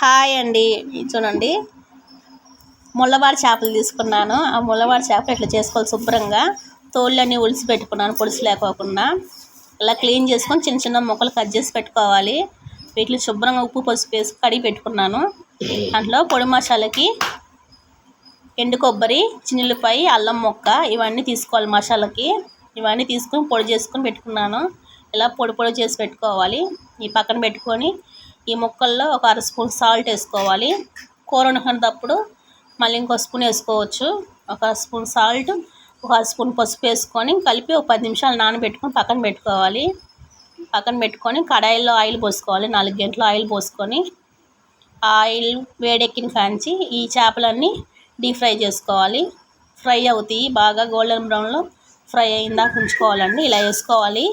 Hi అండి. చూడండి, ముళ్ళవాడి చేపలు తీసుకున్నాను. ఆ ముళ్ళవాడి చేపలు ఇట్లా చేసుకోవాలి. శుభ్రంగా తోళ్ళన్నీ ఒలిసి పెట్టుకున్నాను, పొలుసు లేకోకుండా. ఇలా క్లీన్ చేసుకొని చిన్న చిన్న ముక్కలు కట్ చేసి పెట్టుకోవాలి. వీటిని శుభ్రంగా ఉప్పు పసుపు వేసి కడిగి పెట్టుకున్నాను. దాంట్లో పొడి మసాలాకి ఎండు కొబ్బరి, చిన్నులపై, అల్లం ముక్క ఇవన్నీ తీసుకోవాలి. మసాలాకి ఇవన్నీ తీసుకొని పొడి చేసుకొని పెట్టుకున్నాను. ఇలా పొడి పొడి చేసి పెట్టుకోవాలి. ఈ పక్కన పెట్టుకొని ఈ ముక్కల్లో ఒక అర స్పూన్ సాల్ట్ వేసుకోవాలి. కూర వండుకునేటప్పుడు మళ్ళీ ఇంకో స్పూన్ వేసుకోవచ్చు. ఒక అర స్పూన్ సాల్ట్, ఒక అర స్పూన్ పసుపు వేసుకొని కలిపి ఒక 10 నిమిషాలు నానబెట్టుకొని పక్కన పెట్టుకోవాలి. పక్కన పెట్టుకొని కడాయిలో ఆయిల్ పోసుకోవాలి. 4 గంటలు ఆయిల్ పోసుకొని ఆయిల్ వేడెక్కిన కాంచి ఈ చేపలన్నీ డీప్ ఫ్రై చేసుకోవాలి. ఫ్రై అవుతాయి, బాగా గోల్డెన్ బ్రౌన్లో ఫ్రై అయిందాక ఉంచుకోవాలండి. ఇలా వేసుకోవాలి.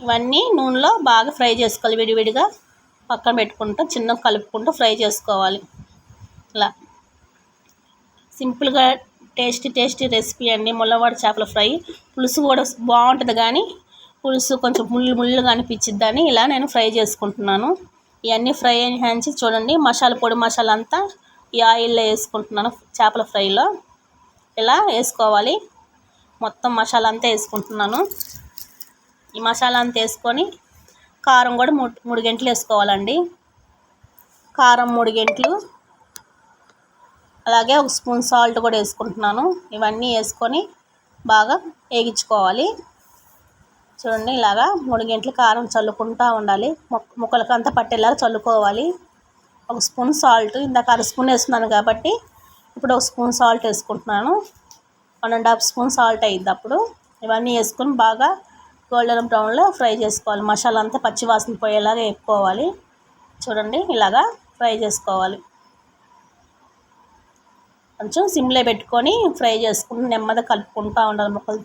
ఇవన్నీ నూనెలో బాగా ఫ్రై చేసుకోవాలి. విడివిడిగా పక్కన పెట్టుకుంటూ చిన్న కలుపుకుంటూ ఫ్రై చేసుకోవాలి. ఇలా సింపుల్గా టేస్టీ రెసిపీ అండి, ముళ్ళవాడి చేపల ఫ్రై. పులుసు కూడా బాగుంటుంది, కానీ పులుసు కొంచెం ముళ్ళుగా అనిపించిద్దని ఇలా నేను ఫ్రై చేసుకుంటున్నాను. ఇవన్నీ ఫ్రై అయిన చూడండి, పొడి మసాలా అంతా ఈ ఆయిల్లో వేసుకుంటున్నాను. చేపల ఫ్రైలో ఇలా వేసుకోవాలి. మొత్తం మసాలా అంతా వేసుకుంటున్నాను. ఈ మసాలా అంతా వేసుకొని కారం కూడా 3 గంటలు వేసుకోవాలండి. కారం 3 గంటలు, అలాగే ఒక స్పూన్ సాల్ట్ కూడా వేసుకుంటున్నాను. ఇవన్నీ వేసుకొని బాగా వేగించుకోవాలి. చూడండి, ఇలాగా 3 గంటలు కారం చల్లుకుంటూ ఉండాలి. ముక్కలకి అంతా పట్టేలాగా చల్లుకోవాలి. ఒక స్పూన్ సాల్ట్, ఇందాక అర స్పూన్ వేస్తున్నాను కాబట్టి ఇప్పుడు ఒక స్పూన్ సాల్ట్ వేసుకుంటున్నాను. 1.5 స్పూన్ సాల్ట్ అయ్యిద్ది అప్పుడు. ఇవన్నీ వేసుకొని బాగా గోల్డెన్ బ్రౌన్లో ఫ్రై చేసుకోవాలి. మసాలా అంతా పచ్చివాసన పోయేలాగా వేపుకోవాలి. చూడండి, ఇలాగా ఫ్రై చేసుకోవాలి. కొంచెం సిమ్లో పెట్టుకొని ఫ్రై చేసుకుంటూ నెమ్మదిగా కలుపుకుంటూ ఉండాలి.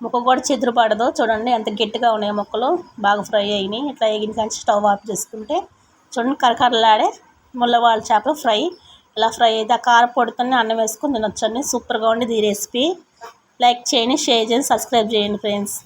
ముక్క కూడా చెదురు పడదు. చూడండి ఎంత గట్టిగా ఉన్నాయి ముక్కలు, బాగా ఫ్రై అయినాయి. ఇట్లా ఎగిన కానీ స్టవ్ ఆఫ్ చేసుకుంటే చూడండి, కరకరలాడే ముళ్ళవాడి చేపలు ఫ్రై. ఇలా ఫ్రై అయితే ఆ కారపొడితోనే అన్నం వేసుకొని తినొచ్చండి. సూపర్గా ఉండేది ఈ రెసిపీ. లైక్ చేయండి, షేర్ చేయండి, సబ్స్క్రైబ్ చేయండి ఫ్రెండ్స్.